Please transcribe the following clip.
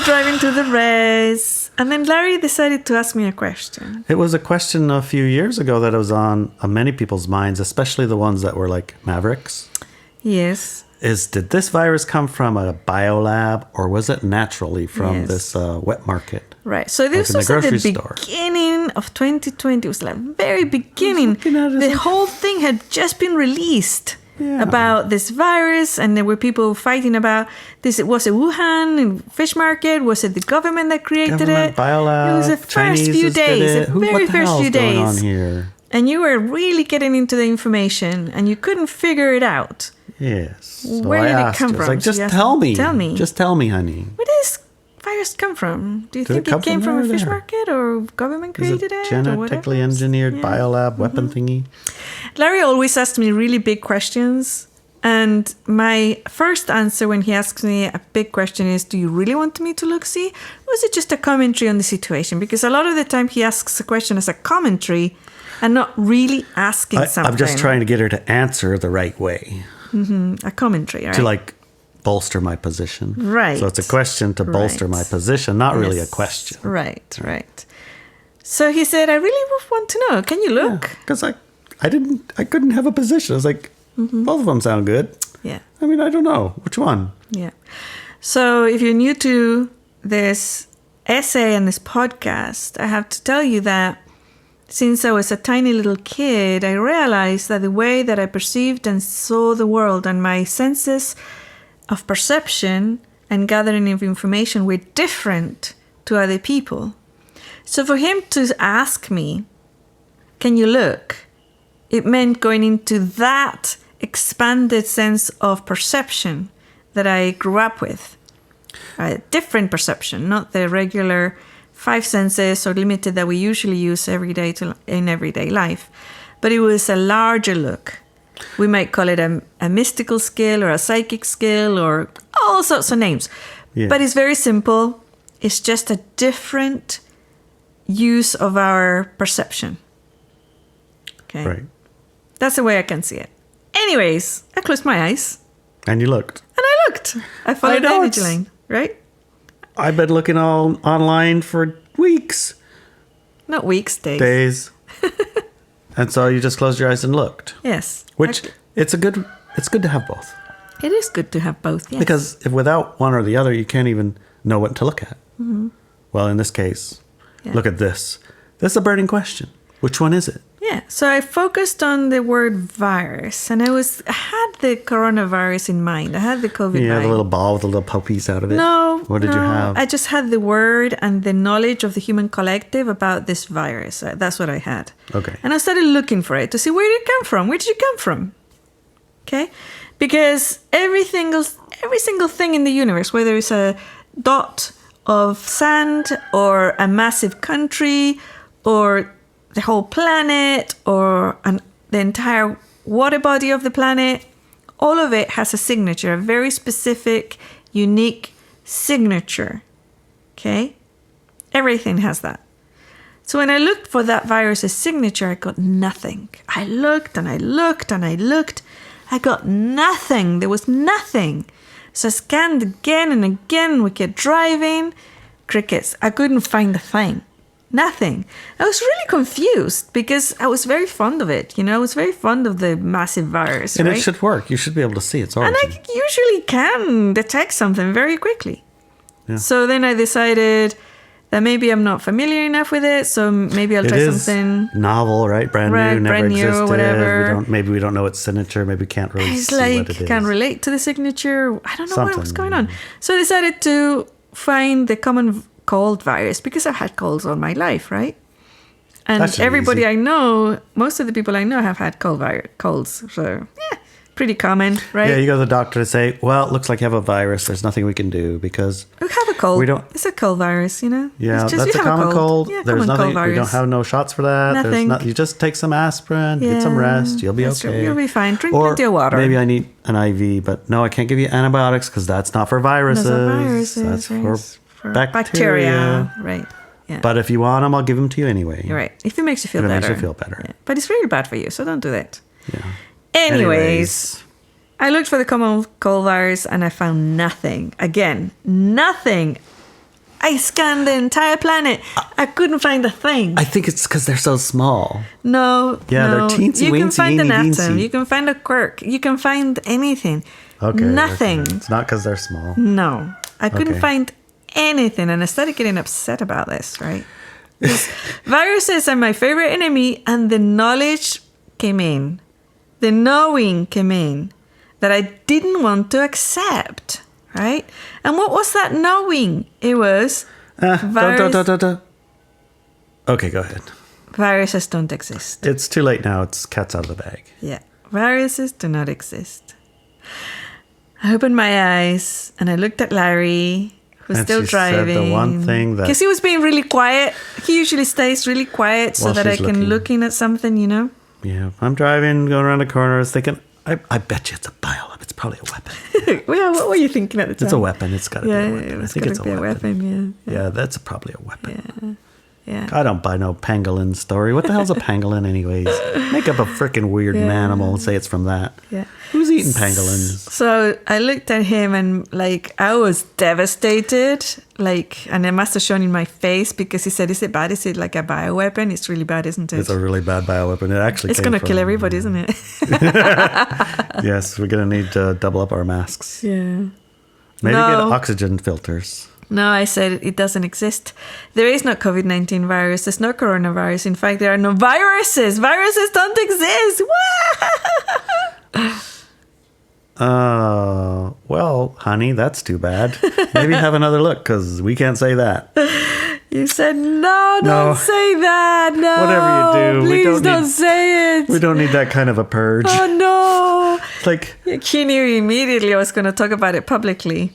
driving to the race. And then Larry decided to ask me a question. It was a question a few years ago that was on many people's minds, especially the ones that were like mavericks. Yes. Did this virus come from a biolab or was it naturally from this wet market? Right. So this was at the beginning of 2020. It was like very beginning. The whole thing had just been released about this virus, and there were people fighting about this. Was it Wuhan fish market? Was it the government that created it? Biolab, it was the first few days. The very first few days. Going on here? And you were really getting into the information, and you couldn't figure it out. Yes. So Where did it come from? It's like, just tell me. Tell me. Just tell me, honey. Where did this virus come from? Do you think it came from a fish market or government created it? Genetically engineered biolab weapon thingy? Larry always asks me really big questions. And my first answer when he asks me a big question is, do you really want me to look see? Or is it just a commentary on the situation? Because a lot of the time he asks a question as a commentary and not really asking something. I'm just trying to get her to answer the right way. Mm-hmm. A commentary, right? To like bolster my position. Right. So it's a question to bolster my position, not really a question. Right, right. So he said, I really want to know. Can you look? Because I couldn't have a position. I was like, both of them sound good. Yeah. I mean, I don't know. Which one? Yeah. So if you're new to this essay and this podcast, I have to tell you that since I was a tiny little kid, I realized that the way that I perceived and saw the world and my senses of perception and gathering of information were different to other people. So for him to ask me, can you look? It meant going into that expanded sense of perception that I grew up with. A different perception, not the regular 5 senses or limited that we usually use in everyday life. But it was a larger look. We might call it a mystical skill or a psychic skill or all sorts of names. Yeah. But it's very simple. It's just a different use of our perception. Okay. Right. That's the way I can see it. Anyways, I closed my eyes. And you looked. And I looked. I followed the energy line, right? I've been looking online for weeks. Not weeks, days. Days. And so you just closed your eyes and looked. Yes. Which it's good to have both. It is good to have both, yes. Because if without one or the other, you can't even know what to look at. Mm-hmm. Well, in this case, look at this. This is a burning question. Which one is it? Yeah, so I focused on the word virus, and I had the coronavirus in mind. I had the COVID. You had a little ball with a little piece out of it? No. What did you have? I just had the word and the knowledge of the human collective about this virus. That's what I had. Okay. And I started looking for it to see where did it come from? Where did you come from? Okay? Because every single thing in the universe, whether it's a dot of sand or a massive country or the whole planet or the entire water body of the planet, all of it has a signature, a very specific, unique signature. Okay? Everything has that. So when I looked for that virus's signature, I got nothing. I looked and I looked and I looked. I got nothing. There was nothing. So I scanned again and again. We kept driving. Crickets. I couldn't find a thing. Nothing. I was really confused because I was very fond of it. I was very fond of the massive virus. And it should work. You should be able to see its origin. And I usually can detect something very quickly. Yeah. So then I decided that maybe I'm not familiar enough with it. So maybe I'll try something novel, right? Brand new, never existed. Or whatever. Maybe we don't know its signature. Maybe we can't really see what it is. Can't relate to the signature. I don't know what was going on. So I decided to find the common cold virus because I've had colds all my life, right? And everybody I know, most of the people I know have had colds. So, pretty common, right? Yeah, you go to the doctor to say, well, it looks like you have a virus. There's nothing we can do because we have a cold. It's a cold virus, Yeah, it's just, that's a common cold. Yeah, There's nothing. We don't have no shots for that. Nothing. You just take some aspirin, get some rest. You'll be okay. True. You'll be fine. Drink plenty of water. Maybe I need an IV, but no, I can't give you antibiotics because that's not for viruses. That's for bacteria. Right. Yeah. But if you want them, I'll give them to you anyway. You're right. If it makes you feel better. It makes you feel better. Yeah. But it's really bad for you, so don't do that. Yeah. Anyways, I looked for the common cold virus and I found nothing. Again, nothing. I scanned the entire planet. I couldn't find a thing. I think it's because they're so small. No. Yeah, no. they're teensy You can weensy, find an weeny atom. weensy. You can find a quark. You can find anything. Okay. Nothing. Okay. It's not because they're small. No. I couldn't Okay. find anything. And I started getting upset about this, right? Viruses are my favorite enemy, and the knowledge came in. The knowing came in that I didn't want to accept, right? And what was that knowing? It was Okay, go ahead. viruses don't exist. It's too late now. It's cat's out of the bag. Yeah, viruses do not exist. I opened my eyes and I looked at Larry, who's And still she driving. said the one thing that... Because he was being really quiet. He usually stays really quiet so While that I she's can looking. look in at something, you know? Yeah, I'm driving, going around the corner. I was thinking, I bet you it's a biolab. It's probably a weapon. Well, what were you thinking at the time? It's a weapon. It's got to be a weapon. I think it's a gotta be weapon. Yeah. Yeah, that's probably a weapon. Yeah. I don't buy no pangolin story. What the hell's a pangolin anyways? Make up a freaking weird animal and say it's from that. Yeah. Who's eating pangolins? So I looked at him and I was devastated. And it must have shown in my face because he said, "Is it bad? Is it like a bioweapon? It's really bad, isn't it?" It's a really bad bioweapon. It actually It's going to kill everybody, isn't it? Yes, we're going to need to double up our masks. Yeah. Maybe No. get oxygen filters. No, I said it doesn't exist. There is no COVID-19 virus. There's no coronavirus. In fact, there are no viruses. Viruses don't exist. Well, honey, that's too bad. Maybe have another look because we can't say that. You said, no, don't say that. No. Whatever you do, please don't say it. We don't need that kind of a purge. Oh, no. Like, He knew immediately I was going to talk about it publicly.